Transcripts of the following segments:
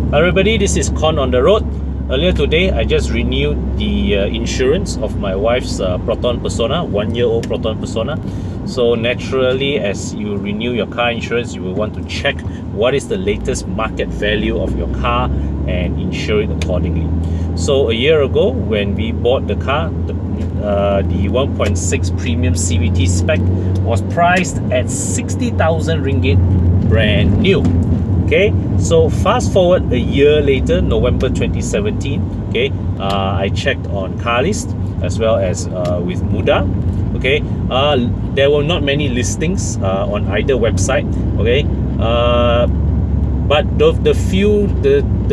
Hi everybody, this is Con on the road. Earlier today, I just renewed the insurance of my wife's Proton Persona, 1-year-old Proton Persona. So naturally, as you renew your car insurance, you will want to check what is the latest market value of your car and insure it accordingly. So a year ago, when we bought the car, the 1.6 premium CVT spec was priced at 60,000 ringgit brand new. Okay, so fast forward a year later, November 2017. Okay, I checked on Carlist as well as with Muda. Okay, there were not many listings on either website. Okay, but the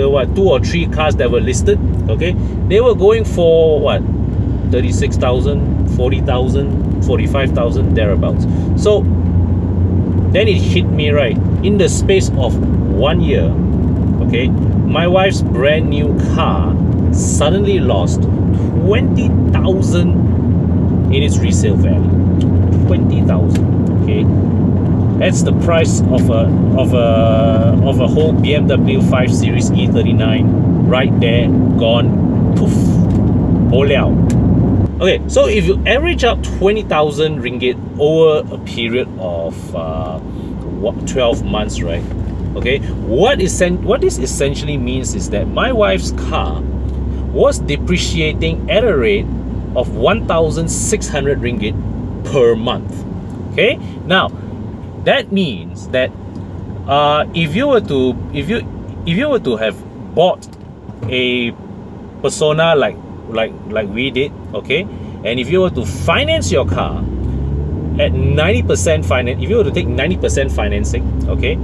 what 2 or 3 cars that were listed, okay, they were going for what, 36,000, 40,000, 45,000 thereabouts. So then it hit me, right, in the space of 1 year, okay, my wife's brand new car suddenly lost 20,000 in its resale value. 20,000. Okay, that's the price of a whole BMW 5 Series E39 right there, gone, poof, boliao. Okay, so if you average out 20,000 ringgit over a period of 12 months, right? Okay, what this essentially means is that my wife's car was depreciating at a rate of 1,600 ringgit per month. Okay, now that means that if you were to have bought a Persona like we did, okay, and if you were to finance your car at 90% finance, if you were to take 90% financing, okay,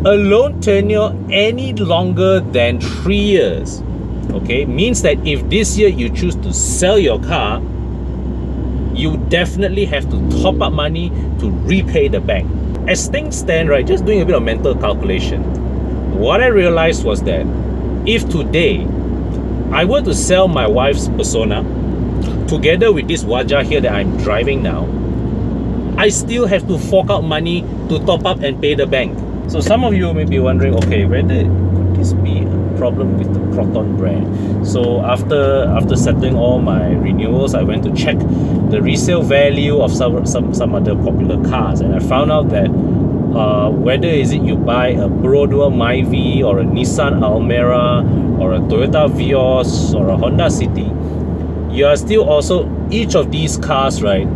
a loan tenure any longer than 3 years, okay, means that if this year you choose to sell your car, you definitely have to top up money to repay the bank. As things stand, right, just doing a bit of mental calculation, what I realized was that if today I were to sell my wife's Persona together with this Wajah here that I'm driving now, I still have to fork out money to top up and pay the bank. So some of you may be wondering, okay, whether could this be a problem with the Proton brand? So after settling all my renewals, I went to check the resale value of some other popular cars, and I found out that whether is it you buy a Perodua Myvi or a Nissan Almera or a Toyota Vios or a Honda City, you are still also, each of these cars, right,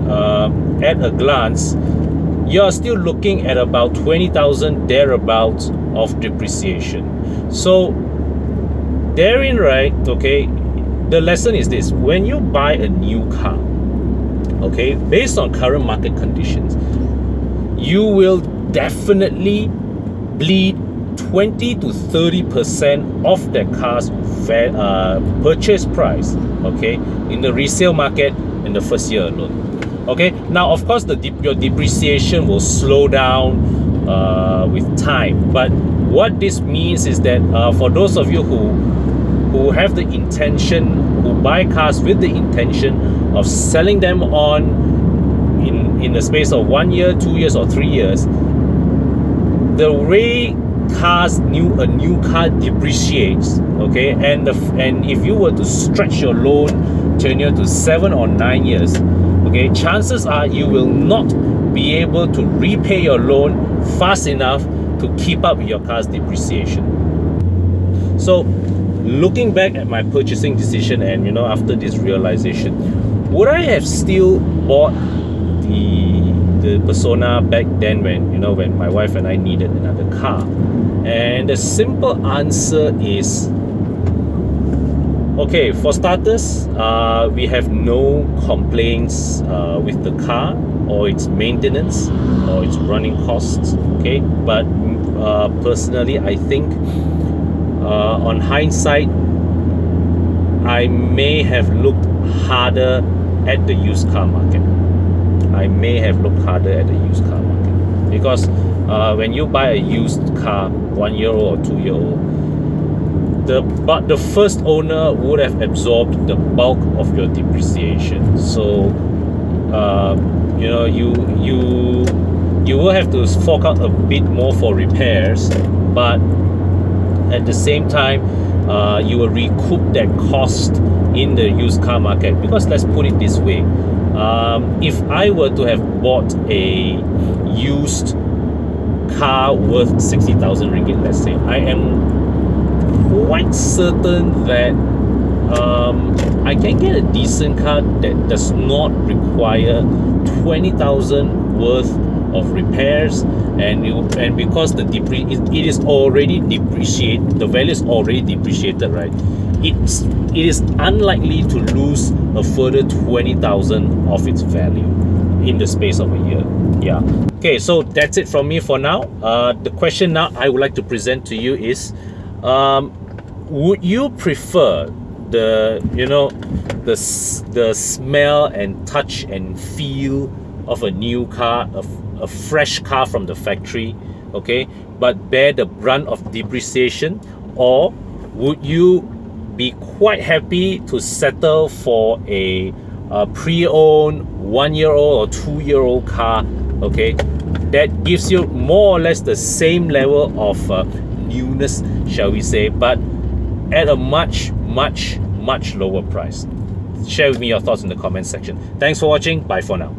at a glance, you are still looking at about 20,000 thereabouts of depreciation. So therein, right, okay, the lesson is this: when you buy a new car, okay, based on current market conditions, you will definitely bleed 20 to 30% of the car's purchase price, okay, in the resale market in the first year alone. Okay, now of course your depreciation will slow down with time, but what this means is that for those of you who have the intention, who buy cars with the intention of selling them on in the space of 1 year, 2 years, or 3 years, the way a new car depreciates, okay, and if you were to stretch your loan tenure to 7 or 9 years, okay, chances are you will not be able to repay your loan fast enough to keep up with your car's depreciation. So looking back at my purchasing decision, and you know, after this realization, would I have still bought the Persona back then when my wife and I needed another car? And the simple answer is, okay, for starters, we have no complaints with the car or its maintenance or its running costs, okay, but personally, I think on hindsight, I may have looked harder at the used car market. Because when you buy a used car, 1 year old or 2 year old, the first owner would have absorbed the bulk of your depreciation. So you know, you will have to fork out a bit more for repairs, but at the same time, you will recoup that cost in the used car market. Because let's put it this way, if I were to have bought a used car worth 60,000 ringgit, let's say, I am quite certain that I can get a decent car that does not require 20,000 worth of repairs, and because it is already depreciated, the value is already depreciated, right? It is unlikely to lose a further 20,000 of its value in the space of a year. Yeah. Okay, so that's it from me for now. The question now I would like to present to you is, would you prefer the the smell and touch and feel of a new car, a fresh car from the factory, okay, but bear the brunt of depreciation? Or would you be quite happy to settle for a pre-owned 1-year-old or 2-year-old car, okay, that gives you more or less the same level of newness, shall we say, but at a much lower price? Share with me your thoughts in the comment section. Thanks for watching. Bye for now.